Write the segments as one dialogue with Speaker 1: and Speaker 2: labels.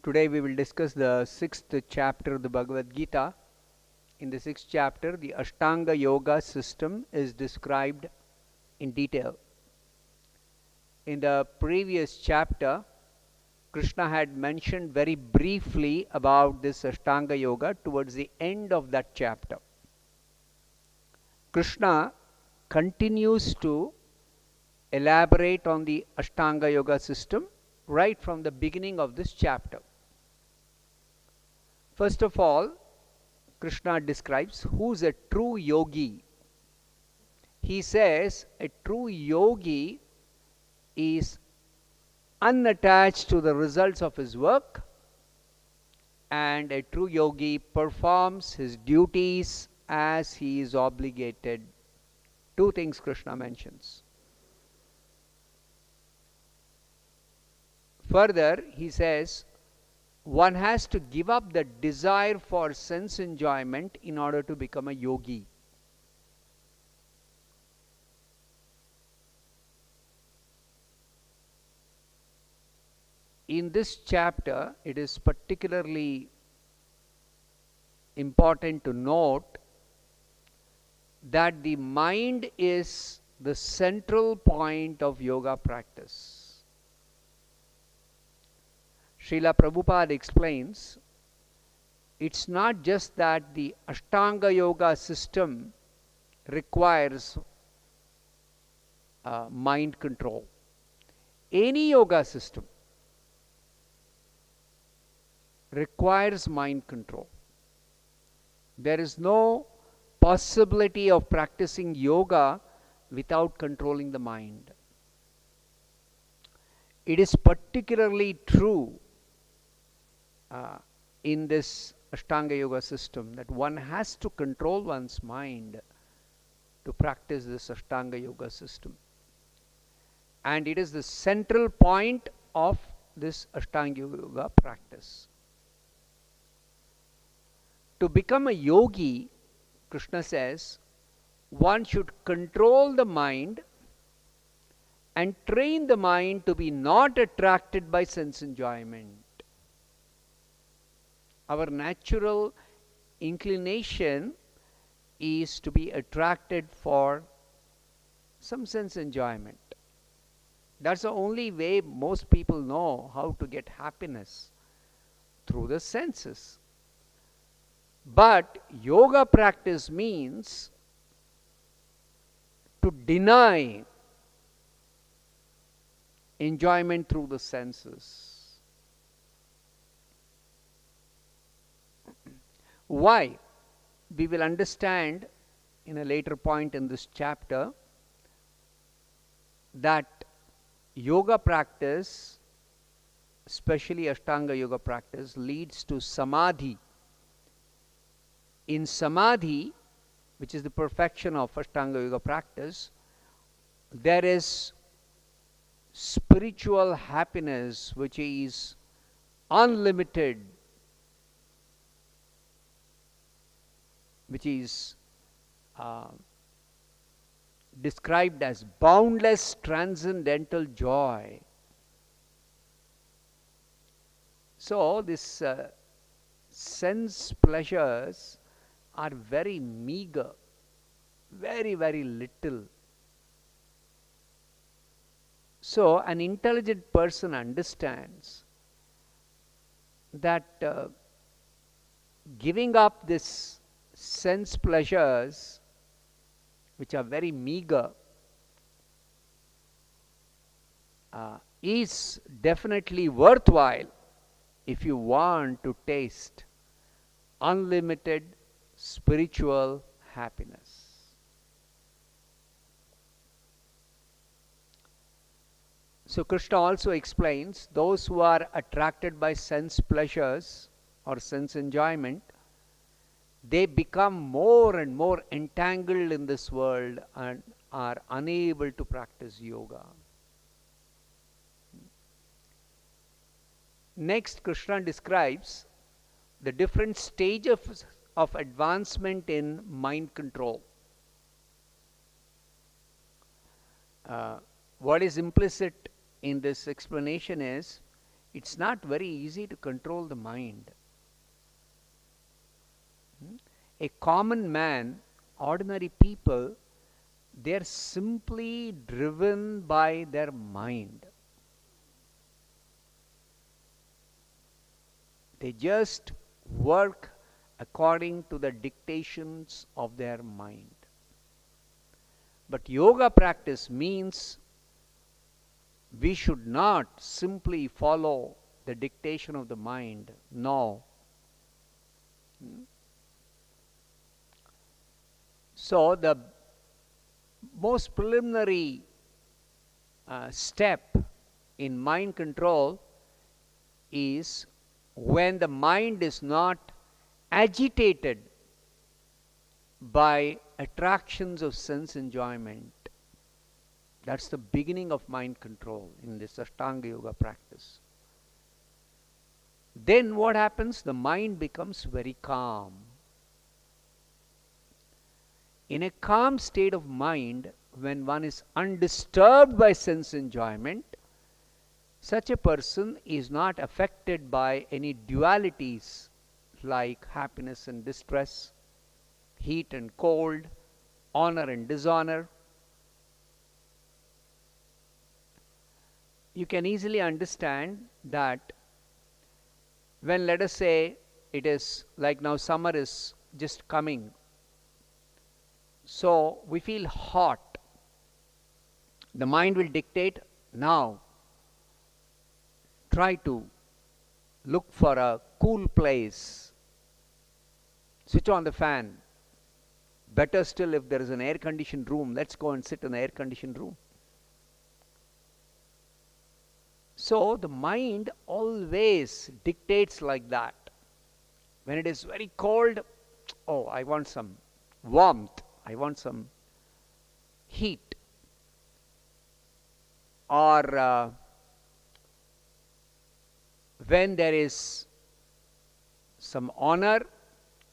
Speaker 1: Today we will discuss the 6th chapter of the Bhagavad Gita. In the 6th chapter, the Ashtanga Yoga system is described in detail. In the previous chapter, Krishna had mentioned very briefly about this Ashtanga Yoga towards the end of that chapter. Krishna continues to elaborate on the Ashtanga Yoga system right from the beginning of this chapter. First of all, Krishna describes who is a true yogi. He says a true yogi is unattached to the results of his work, and a true yogi performs his duties as he is obligated. Two things Krishna mentions. Further, he says one has to give up the desire for sense enjoyment in order to become a yogi. In this chapter, it is particularly important to note that the mind is the central point of yoga practice. Srila Prabhupada explains, it's not just that the Ashtanga Yoga system requires mind control. Any yoga system requires mind control. There is no possibility of practicing yoga without controlling the mind. It is particularly true in this Ashtanga Yoga system that one has to control one's mind to practice this Ashtanga Yoga system. And it is the central point of this Ashtanga Yoga practice. To become a yogi, Krishna says, one should control the mind and train the mind to be not attracted by sense enjoyment. Our natural inclination is to be attracted for some sense enjoyment. That's the only way most people know how to get happiness, through the senses. But yoga practice means to deny enjoyment through the senses. Why? We will understand in a later point in this chapter that yoga practice, especially Ashtanga Yoga practice, leads to samadhi. In samadhi, which is the perfection of Ashtanga Yoga practice, there is spiritual happiness which is unlimited, which is described as boundless transcendental joy. So this sense pleasures are very meager, very, very little. So an intelligent person understands that giving up this sense pleasures, which are very meager, is definitely worthwhile if you want to taste unlimited spiritual happiness. So Krishna also explains those who are attracted by sense pleasures or sense enjoyment, they become more and more entangled in this world and are unable to practice yoga. Next, Krishna describes the different stages of advancement in mind control. What is implicit in this explanation is it's not very easy to control the mind. A common man, ordinary people, they are simply driven by their mind. They just work according to the dictations of their mind. But yoga practice means we should not simply follow the dictation of the mind. No. So the most preliminary step in mind control is when the mind is not agitated by attractions of sense enjoyment. That's the beginning of mind control in this Ashtanga Yoga practice. Then what happens? The mind becomes very calm. In a calm state of mind, when one is undisturbed by sense enjoyment, such a person is not affected by any dualities like happiness and distress, heat and cold, honor and dishonor. You can easily understand that when, let us say, it is like now summer is just coming, so we feel hot. The mind will dictate, now try to look for a cool place, switch on the fan. Better still, if there is an air-conditioned room, let's go and sit in the air-conditioned room. So the mind always dictates like that. When it is very cold, oh, I want some warmth, I want some heat. Or when there is some honor,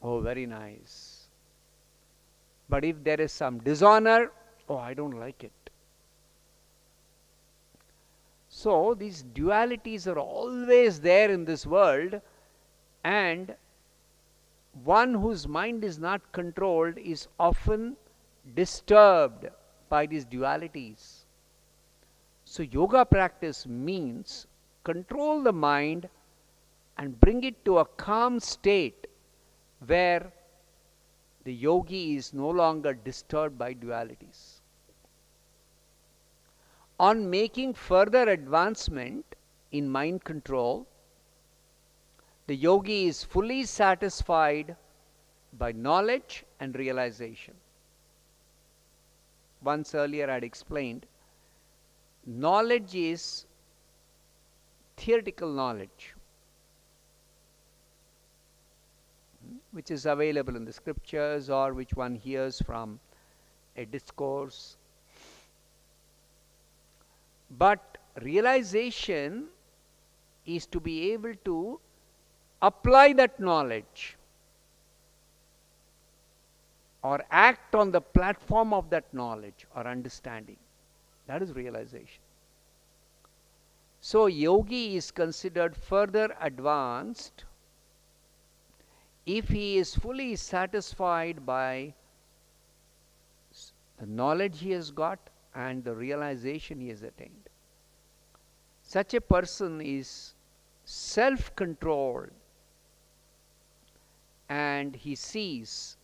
Speaker 1: oh, very nice. But if there is some dishonor, oh, I don't like it. So these dualities are always there in this world, and one whose mind is not controlled is often disturbed by these dualities. So yoga practice means control the mind and bring it to a calm state where the yogi is no longer disturbed by dualities. On making further advancement in mind control, the yogi is fully satisfied by knowledge and realization. Once earlier I had explained, knowledge is theoretical knowledge, which is available in the scriptures or which one hears from a discourse. But realization is to be able to apply that knowledge or act on the platform of that knowledge or understanding. That is realization. So yogi is considered further advanced if he is fully satisfied by the knowledge he has got and the realization he has attained. Such a person is self-controlled and he sees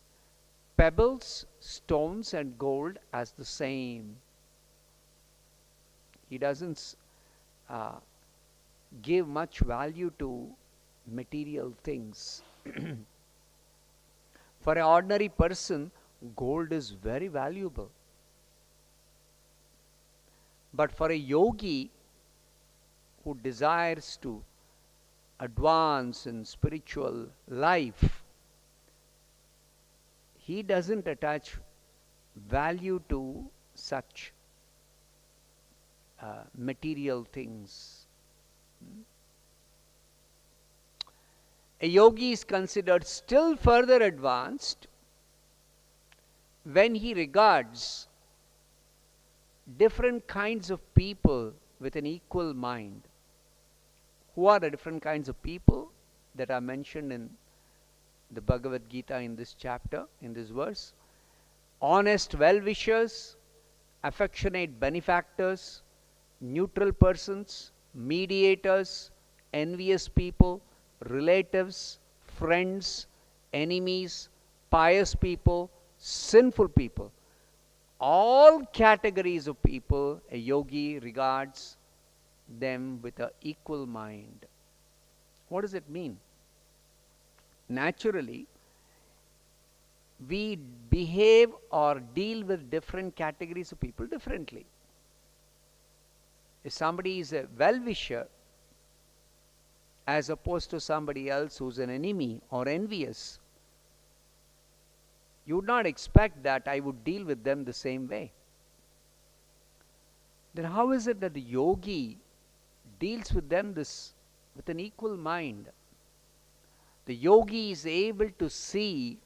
Speaker 1: pebbles, stones and gold as the same. He doesn't give much value to material things. For an ordinary person, gold is very valuable. But for a yogi who desires to advance in spiritual life, he doesn't attach value to such material things. A yogi is considered still further advanced when he regards different kinds of people with an equal mind. Who are the different kinds of people that are mentioned in the Bhagavad Gita in this chapter, in this verse? Honest well-wishers, affectionate benefactors, neutral persons, mediators, envious people, relatives, friends, enemies, pious people, sinful people. All categories of people, a yogi regards them with an equal mind. What does it mean? Naturally, we behave or deal with different categories of people differently. If somebody is a well-wisher as opposed to somebody else who's an enemy or envious, you would not expect that I would deal with them the same way. Then how is it that the yogi deals with them with an equal mind? The yogi is able to see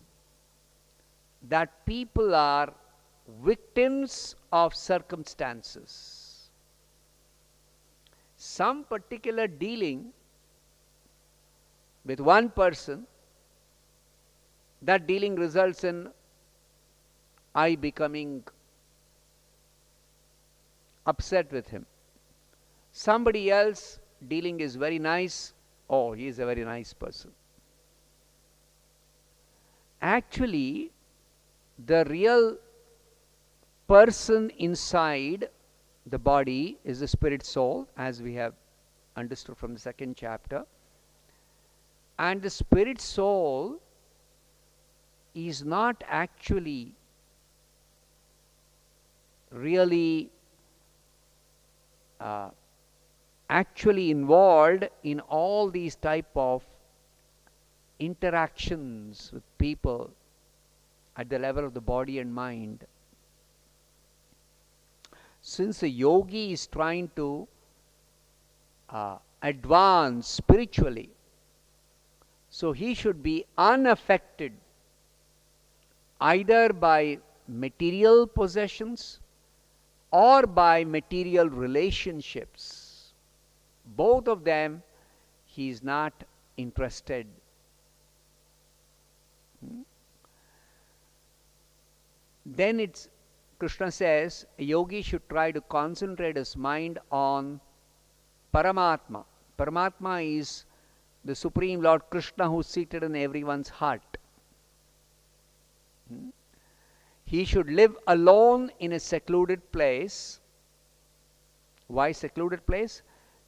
Speaker 1: that people are victims of circumstances. Some particular dealing with one person, that dealing results in I becoming upset with him. Somebody else dealing is very nice. Oh, he is a very nice person. Actually, the real person inside the body is the spirit soul, as we have understood from the second chapter. And the spirit soul is not actually really actually involved in all these type of interactions with people at the level of the body and mind. Since a yogi is trying to advance spiritually, so he should be unaffected either by material possessions or by material relationships. Both of them he is not interested. Then Krishna says a yogi should try to concentrate his mind on Paramatma. Paramatma is the Supreme Lord Krishna who is seated in everyone's heart. He should live alone in a secluded place. Why secluded place?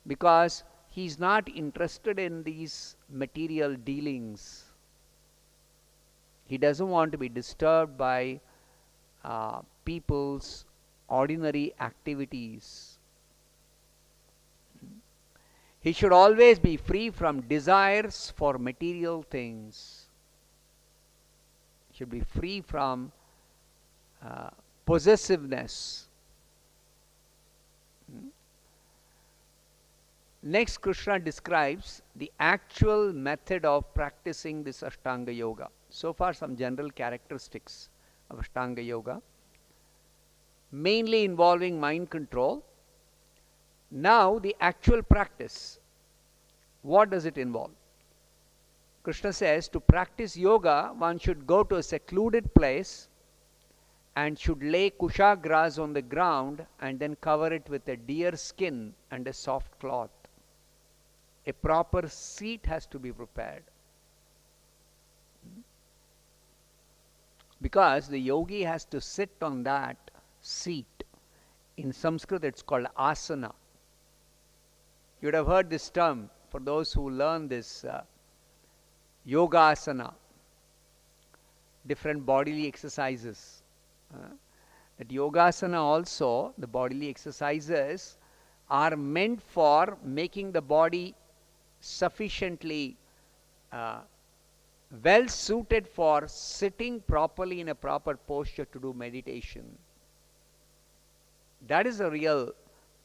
Speaker 1: Because he is not interested in these material dealings. He doesn't want to be disturbed by people's ordinary activities. He should always be free from desires for material things. He should be free from possessiveness. Next, Krishna describes the actual method of practicing this Ashtanga Yoga. So far, some general characteristics of Ashtanga Yoga, mainly involving mind control. Now, the actual practice. What does it involve? Krishna says to practice yoga, one should go to a secluded place and should lay kusha grass on the ground and then cover it with a deer skin and a soft cloth. A proper seat has to be prepared. Because the yogi has to sit on that seat. In Sanskrit, it's called asana. You would have heard this term for those who learn this yoga asana, different bodily exercises. That yogasana also, the bodily exercises, are meant for making the body sufficiently well suited for sitting properly in a proper posture to do meditation. That is the real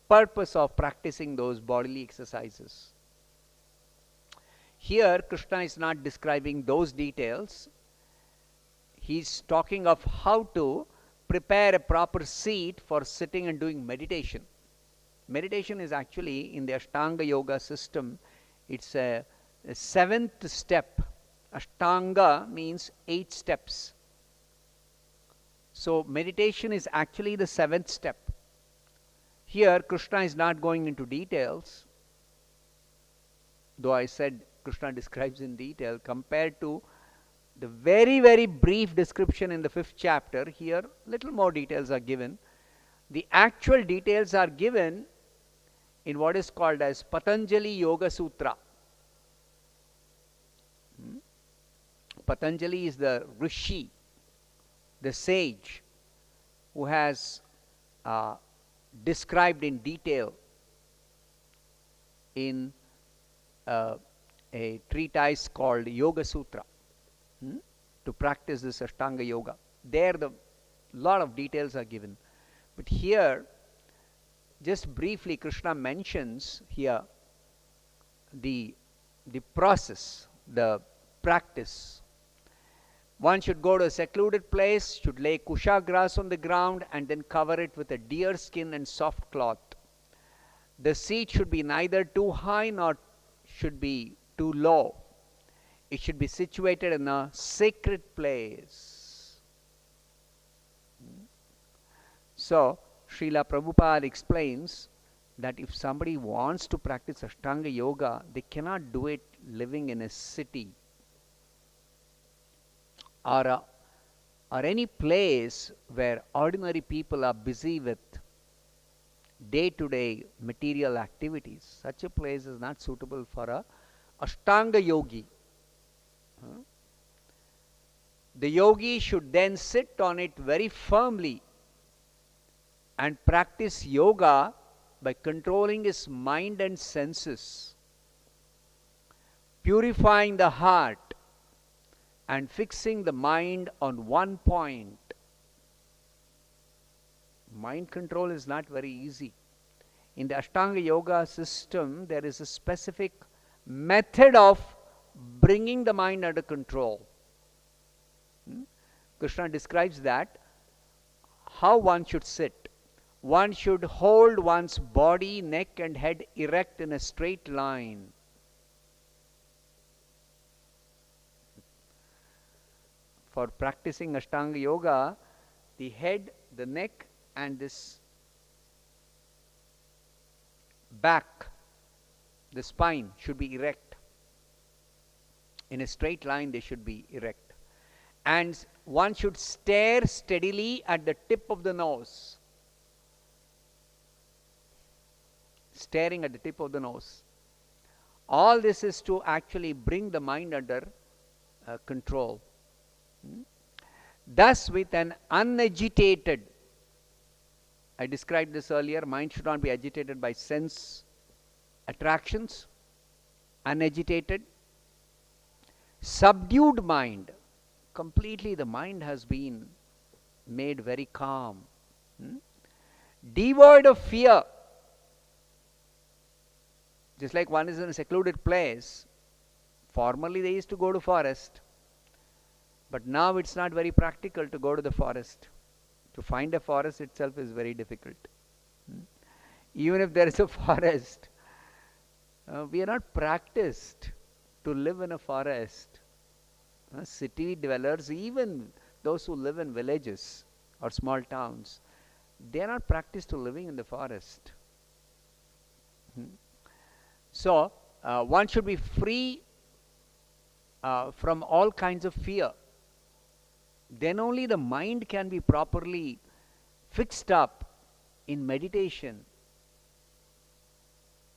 Speaker 1: purpose of practicing those bodily exercises. Here, Krishna is not describing those details. He's talking of how to prepare a proper seat for sitting and doing meditation. Meditation is actually, in the Ashtanga Yoga system, it's a seventh step. Ashtanga means 8 steps. So meditation is actually the 7th step. Here, Krishna is not going into details, though I said Krishna describes in detail, compared to the very, very brief description in the 5th chapter. Here, little more details are given. The actual details are given in what is called as Patanjali Yoga Sutra. Patanjali is the Rishi, the sage, who has described in detail in a treatise called Yoga Sutra to practice this Ashtanga Yoga. There the lot of details are given. But here, just briefly, Krishna mentions here the process, the practice. One should go to a secluded place, should lay kusha grass on the ground and then cover it with a deer skin and soft cloth. The seat should be neither too high nor should be too low. It should be situated in a sacred place. So, Srila Prabhupada explains that if somebody wants to practice Ashtanga Yoga, they cannot do it living in a city or any place where ordinary people are busy with day-to-day material activities. Such a place is not suitable for a Ashtanga Yogi. The yogi should then sit on it very firmly and practice yoga by controlling his mind and senses, purifying the heart and fixing the mind on one point. Mind control is not very easy. In the Ashtanga Yoga system, there is a specific method of bringing the mind under control. Krishna describes that, how one should sit. One should hold one's body, neck and head erect in a straight line. For practicing Ashtanga Yoga, the head, the neck and this back, the spine should be erect. In a straight line they should be erect. And one should stare steadily at the tip of the nose. Staring at the tip of the nose. All this is to actually bring the mind under control. Thus, with an unagitated, I described this earlier, mind should not be agitated by sense attractions. Unagitated, subdued mind, completely the mind has been made very calm. Devoid of fear. Just like one is in a secluded place, formerly they used to go to forest, but now it's not very practical to go to the forest. To find a forest itself is very difficult. Even if there is a forest, we are not practiced to live in a forest. City dwellers, even those who live in villages or small towns, they are not practiced to living in the forest. So, one should be free from all kinds of fear. Then only the mind can be properly fixed up in meditation.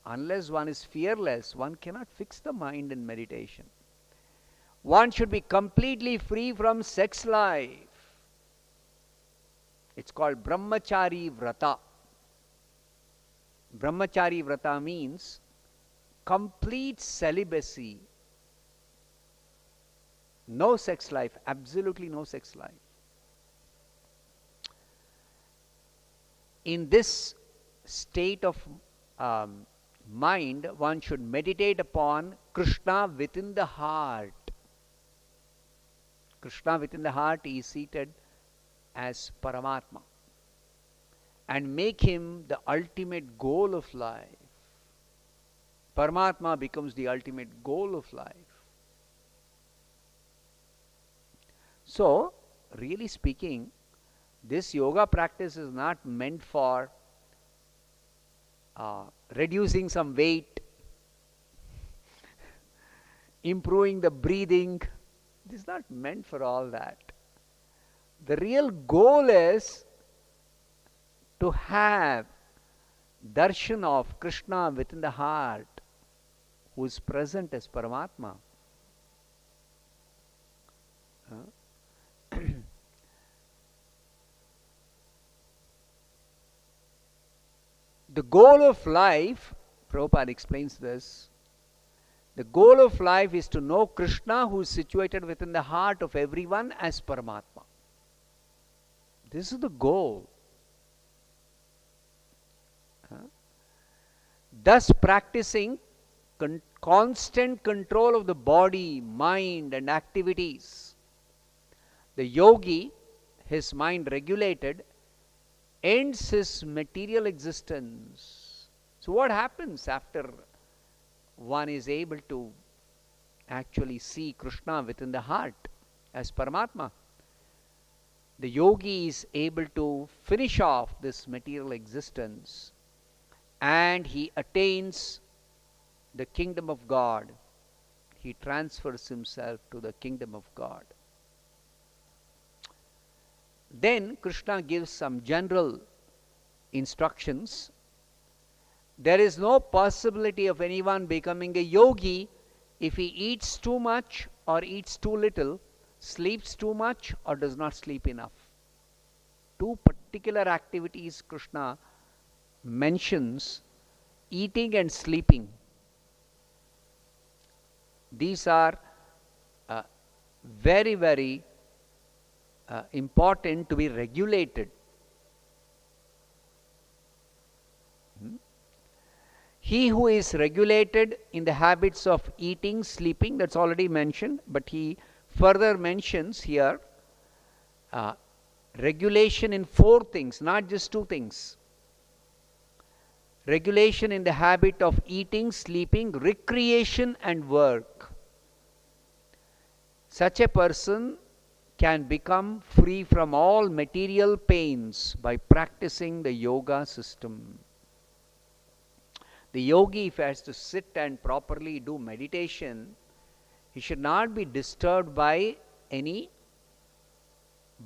Speaker 1: Unless one is fearless, one cannot fix the mind in meditation. One should be completely free from sex life. It's called Brahmachari Vrata. Brahmachari Vrata means complete celibacy. No sex life, absolutely no sex life. In this state of mind, one should meditate upon Krishna within the heart. Krishna within the heart is seated as Paramatma, and make him the ultimate goal of life. Paramatma becomes the ultimate goal of life. So, really speaking, this yoga practice is not meant for reducing some weight, improving the breathing. It is not meant for all that. The real goal is to have darshan of Krishna within the heart, who is present as Paramatma. The goal of life, Prabhupada explains this, the goal of life is to know Krishna, who is situated within the heart of everyone as Paramatma. This is the goal. Thus practicing constant control of the body, mind and activities, the yogi, his mind regulated, ends his material existence. So what happens after one is able to actually see Krishna within the heart as Paramatma? The yogi is able to finish off this material existence, and he attains the kingdom of God. He transfers himself to the kingdom of God. Then Krishna gives some general instructions. There is no possibility of anyone becoming a yogi if he eats too much or eats too little, sleeps too much or does not sleep enough. Two particular activities Krishna mentions: eating and sleeping. These are very, very important to be regulated. He who is regulated in the habits of eating, sleeping, that's already mentioned, but he further mentions here regulation in 4 things, not just 2 things. Regulation in the habit of eating, sleeping, recreation and work. Such a person can become free from all material pains by practicing the yoga system. The yogi, if he has to sit and properly do meditation, he should not be disturbed by any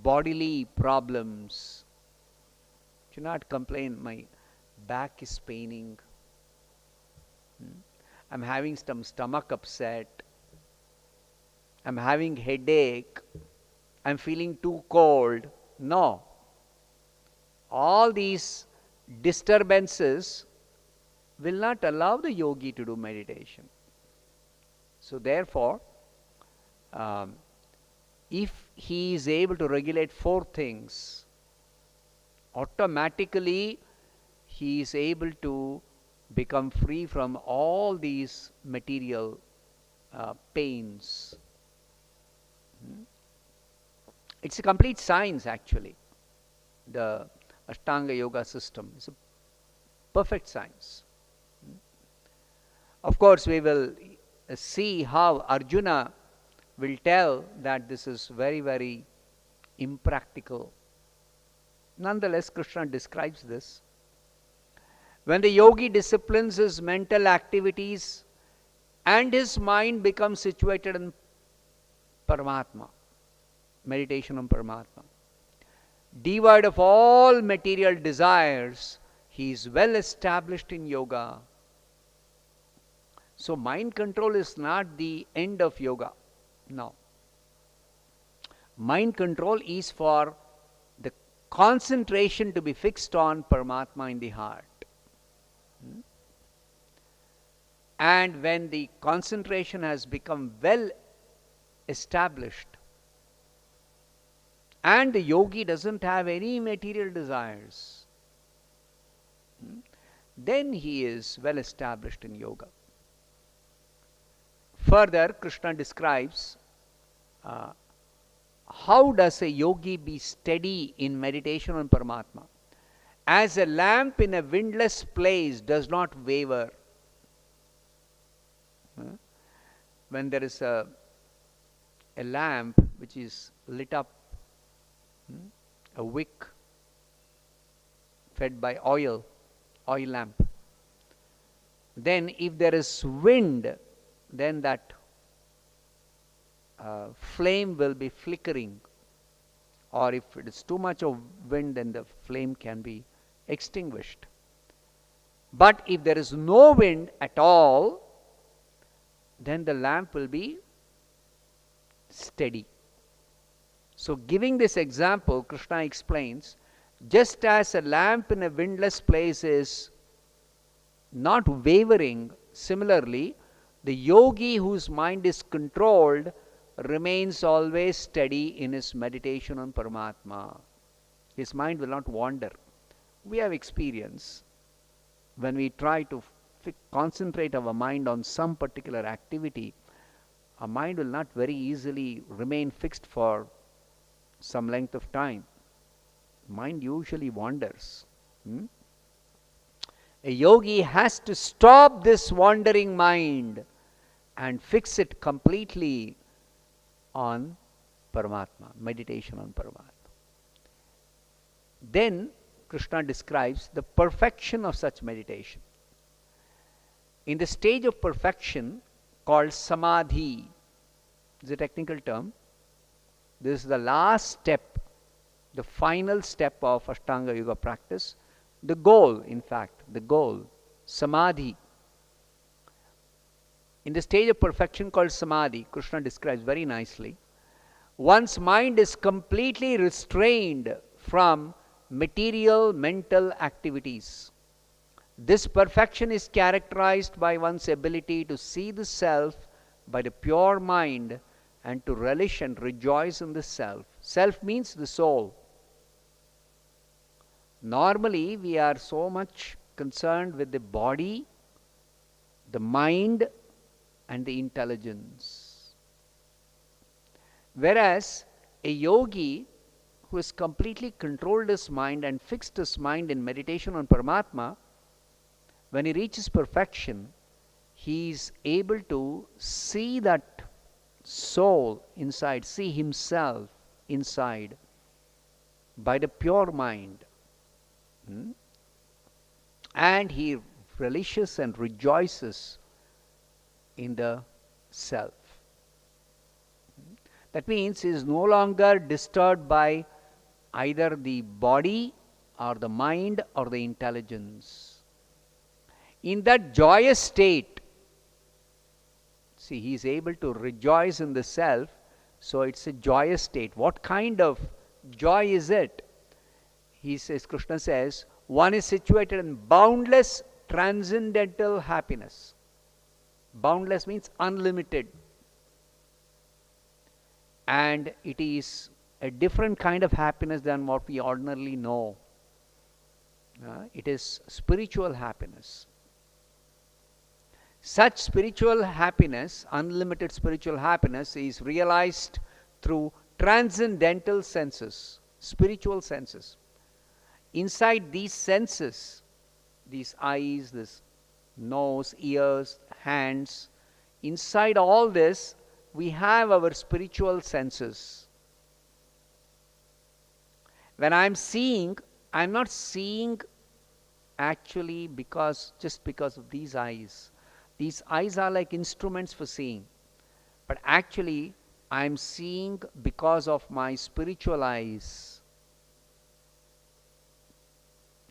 Speaker 1: bodily problems. Should not complain, my back is paining, I'm having some stomach upset, I'm having headache, I'm feeling too cold. No. All these disturbances will not allow the yogi to do meditation. So therefore, if he is able to regulate 4 things, automatically he is able to become free from all these material pains. It's a complete science actually. The Ashtanga Yoga system is a perfect science. Of course, we will see how Arjuna will tell that this is very, very impractical. Nonetheless, Krishna describes this. When the yogi disciplines his mental activities and his mind becomes situated in Paramatma, meditation on Paramatma, devoid of all material desires, he is well established in yoga. So mind control is not the end of yoga. No. Mind control is for the concentration to be fixed on Paramatma in the heart. And when the concentration has become well established and the yogi doesn't have any material desires, then he is well established in yoga. Further, Krishna describes how does a yogi be steady in meditation on Paramatma. As a lamp in a windless place does not waver. When there is a lamp which is lit up, a wick fed by oil lamp, then if there is wind, then that flame will be flickering, or if it is too much of wind, then the flame can be extinguished. But if there is no wind at all, then the lamp will be steady. So giving this example, Krishna explains, just as a lamp in a windless place is not wavering, similarly, the yogi whose mind is controlled remains always steady in his meditation on Paramatma. His mind will not wander. We have experience when we try to concentrate our mind on some particular activity, our mind will not very easily remain fixed for some length of time. Mind usually wanders. A yogi has to stop this wandering mind and fix it completely on Paramatma, meditation on Paramatma. Then Krishna describes the perfection of such meditation. In the stage of perfection called samadhi, is a technical term. This is the last step, the final step of Ashtanga Yoga practice. The goal, in fact, the goal, samadhi. In the stage of perfection called samadhi, Krishna describes very nicely, one's mind is completely restrained from material mental activities. This perfection is characterized by one's ability to see the self by the pure mind and to relish and rejoice in the self. Self means the soul. Normally, we are so much concerned with the body, the mind, and the intelligence. Whereas a yogi who has completely controlled his mind and fixed his mind in meditation on Paramatma, when he reaches perfection, he is able to see that soul inside, see himself inside by the pure mind. And he relishes and rejoices in the self. That means he is no longer disturbed by either the body or the mind or the intelligence. In that joyous state, see, he is able to rejoice in the self, so it's a joyous state. What kind of joy is it? He says, Krishna says, one is situated in boundless transcendental happiness. Boundless means unlimited. And it is a different kind of happiness than what we ordinarily know. It is spiritual happiness. Such spiritual happiness, unlimited spiritual happiness, is realized through transcendental senses, spiritual senses. Inside these senses, these eyes, this nose, ears, hands, inside all this, we have our spiritual senses. When I'm seeing, I'm not seeing actually just because of these eyes. These eyes are like instruments for seeing. But actually, I'm seeing because of my spiritual eyes.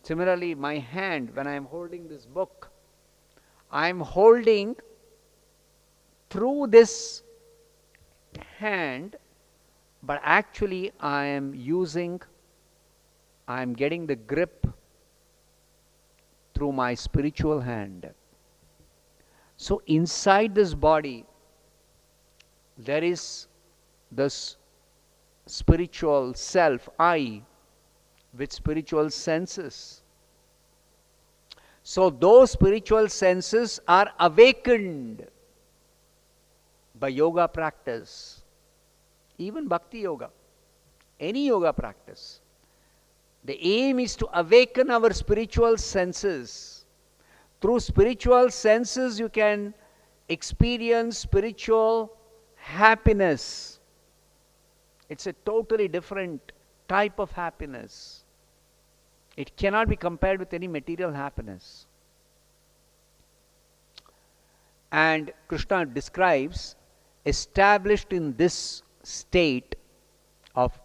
Speaker 1: Similarly, my hand, when I'm holding this book, I'm holding through this hand, but actually I'm getting the grip through my spiritual hand. So inside this body, there is this spiritual self, I, with spiritual senses. So those spiritual senses are awakened by yoga practice, even bhakti yoga, any yoga practice. The aim is to awaken our spiritual senses. Through spiritual senses, you can experience spiritual happiness. It's a totally different type of happiness. It cannot be compared with any material happiness. And Krishna describes, established in this state of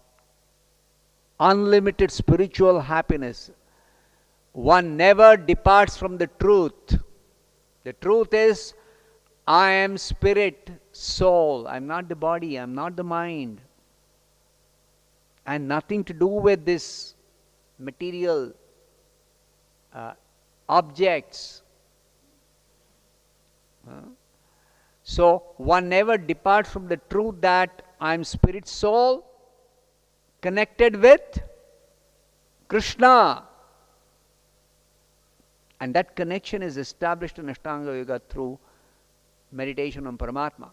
Speaker 1: unlimited spiritual happiness, one never departs from the truth. The truth is, I am spirit, soul. I am not the body, I am not the mind. And nothing to do with this material objects. So one never departs from the truth that I am spirit, soul, connected with Krishna. And that connection is established in Ashtanga Yoga through meditation on Paramatma.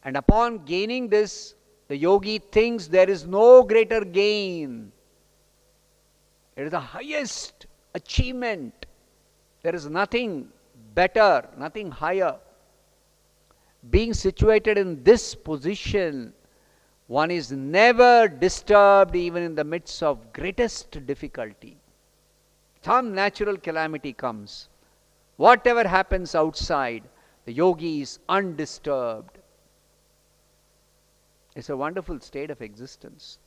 Speaker 1: And upon gaining this, the yogi thinks there is no greater gain. It is the highest achievement. There is nothing better, nothing higher. Being situated in this position, one is never disturbed even in the midst of greatest difficulty. Some natural calamity comes. Whatever happens outside, the yogi is undisturbed. It's a wonderful state of existence.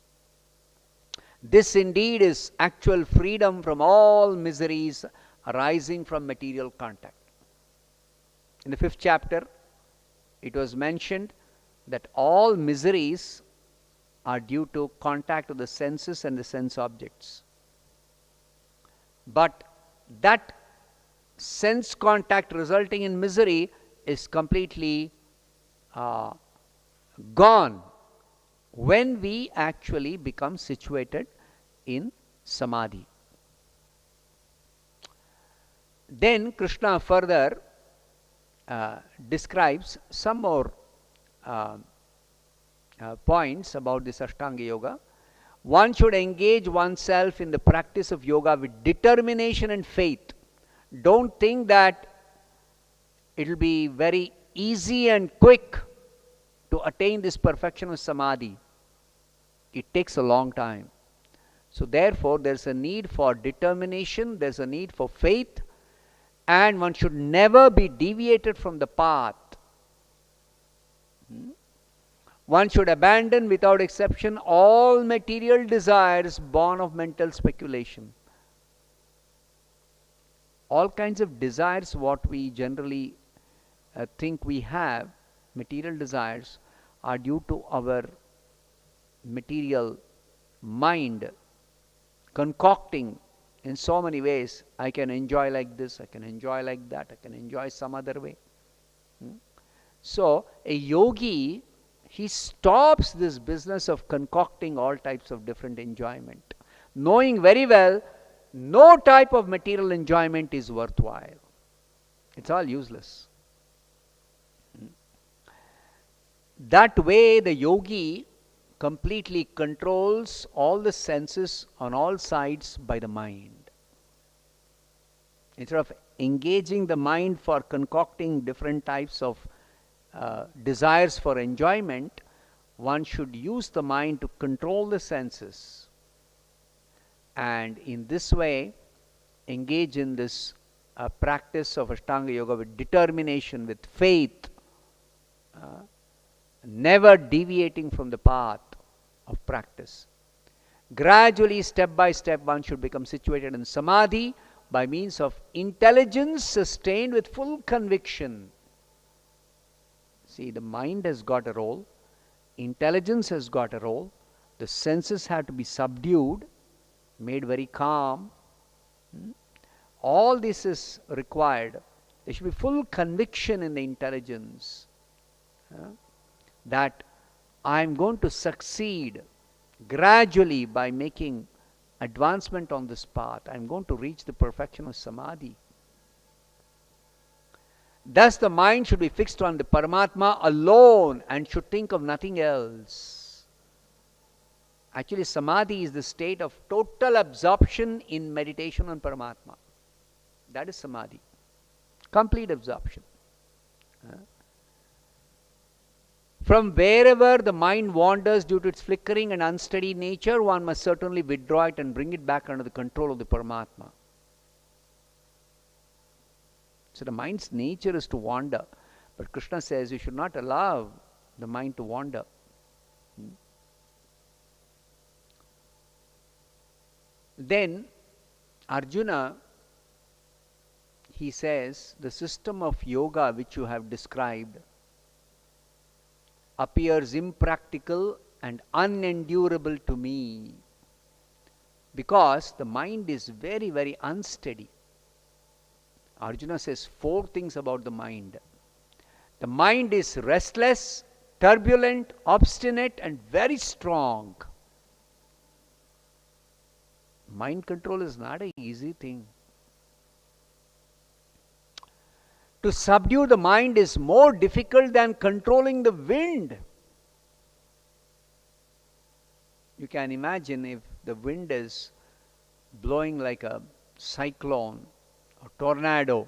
Speaker 1: This indeed is actual freedom from all miseries arising from material contact. In the 5th chapter, it was mentioned that all miseries are due to contact of the senses and the sense objects. But that sense contact resulting in misery is completely gone when we actually become situated in samadhi. Then Krishna further describes some more points about this Ashtanga Yoga. One should engage oneself in the practice of yoga with determination and faith. Don't think that it will be very easy and quick to attain this perfection of samadhi. It takes a long time. So therefore, there's a need for determination, there's a need for faith, and one should never be deviated from the path. One should abandon without exception all material desires born of mental speculation. All kinds of desires, what we generally think we have, material desires, are due to our material mind concocting in so many ways. I can enjoy like this, I can enjoy like that, I can enjoy some other way. So a yogi, he stops this business of concocting all types of different enjoyment, knowing very well no type of material enjoyment is worthwhile. It's all useless. That way the yogi completely controls all the senses on all sides by the mind. Instead of engaging the mind for concocting different types of desires for enjoyment, one should use the mind to control the senses, and in this way engage in this practice of Ashtanga Yoga with determination, with faith, never deviating from the path of practice. Gradually, step by step, one should become situated in samadhi by means of intelligence sustained with full conviction. See, the mind has got a role, intelligence has got a role, the senses have to be subdued, made very calm. All this is required. There should be full conviction in the intelligence that I am going to succeed gradually by making advancement on this path. I am going to reach the perfection of samadhi. Thus the mind should be fixed on the Paramatma alone and should think of nothing else. Actually, samadhi is the state of total absorption in meditation on Paramatma. That is samadhi. Complete absorption. From wherever the mind wanders due to its flickering and unsteady nature, one must certainly withdraw it and bring it back under the control of the Paramatma. So the mind's nature is to wander. But Krishna says you should not allow the mind to wander. Then Arjuna, he says, the system of yoga which you have described appears impractical and unendurable to me, because the mind is very, very unsteady. Arjuna says 4 things about the mind. The mind is restless, turbulent, obstinate, and very strong. Mind control is not an easy thing. To subdue the mind is more difficult than controlling the wind. You can imagine if the wind is blowing like a cyclone or tornado,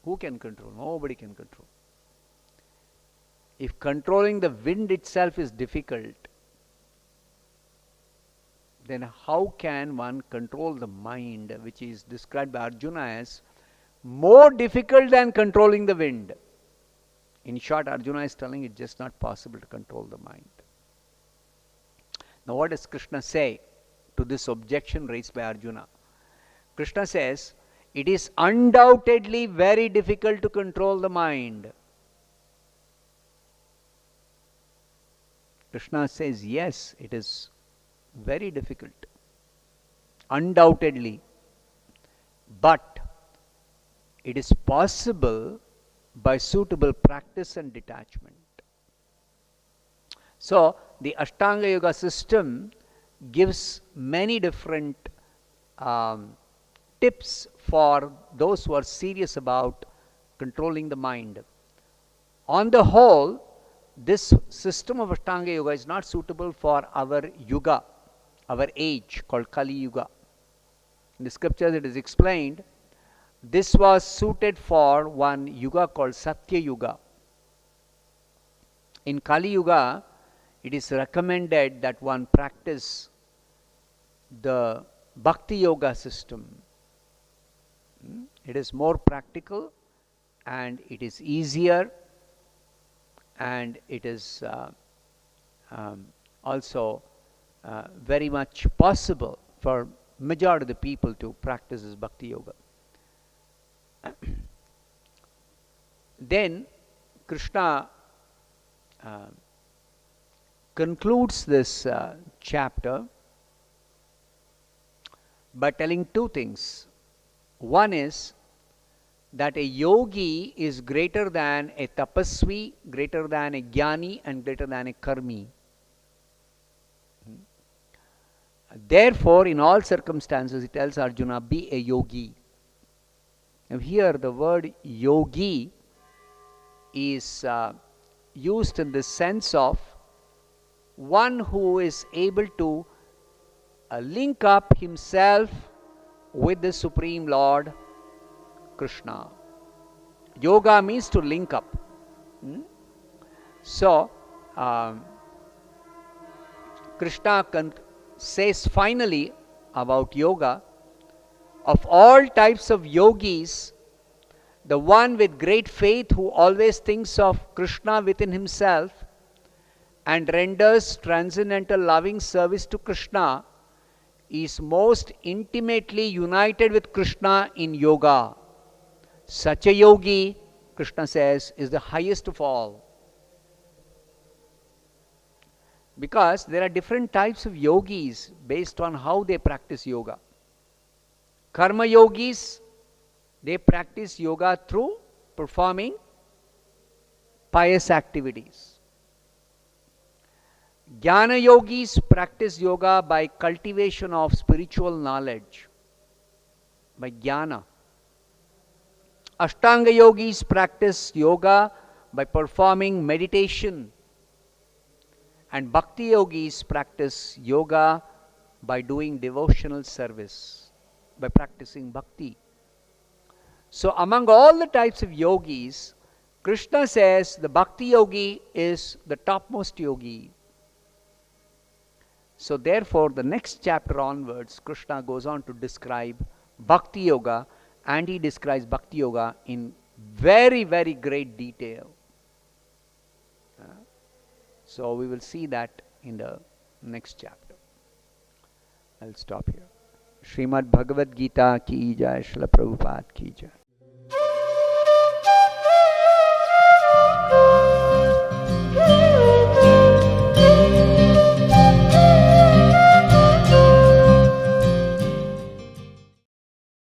Speaker 1: who can control? Nobody can control. If controlling the wind itself is difficult, then how can one control the mind, which is described by Arjuna as more difficult than controlling the wind? In short, Arjuna is telling it's just not possible to control the mind. Now what does Krishna say to this objection raised by Arjuna? Krishna says, it is undoubtedly very difficult to control the mind. Krishna says, yes, it is very difficult. Undoubtedly. But it is possible by suitable practice and detachment. So, the Ashtanga Yoga system gives many different tips for those who are serious about controlling the mind. On the whole, this system of Ashtanga Yoga is not suitable for our yuga, our age called Kali Yuga. In the scriptures it is explained, this was suited for one yuga called Satya Yuga. In Kali Yuga, it is recommended that one practice the Bhakti Yoga system. It is more practical and it is easier, and it is also very much possible for majority of the people to practice this Bhakti Yoga. Then Krishna concludes this chapter by telling 2 things. One is that a yogi is greater than a tapasvi, greater than a jnani, and greater than a karmi. Therefore, in all circumstances, he tells Arjuna, be a yogi. Now here the word yogi is used in the sense of one who is able to link up himself with the Supreme Lord Krishna. Yoga means to link up. So, Krishna says finally about yoga, of all types of yogis, the one with great faith who always thinks of Krishna within himself and renders transcendental loving service to Krishna is most intimately united with Krishna in yoga. Such a yogi, Krishna says, is the highest of all. Because there are different types of yogis based on how they practice yoga. Karma yogis, they practice yoga through performing pious activities. Jnana yogis practice yoga by cultivation of spiritual knowledge, by jnana. Ashtanga yogis practice yoga by performing meditation, and bhakti yogis practice yoga by doing devotional service, by practicing bhakti. So among all the types of yogis, Krishna says the bhakti yogi is the topmost yogi. So therefore, the next chapter onwards, Krishna goes on to describe bhakti yoga, and he describes bhakti yoga in very, very great detail. So we will see that in the next chapter. I'll stop here. Srimad Bhagavad Gita ki jai, Srila Prabhupada ki jai.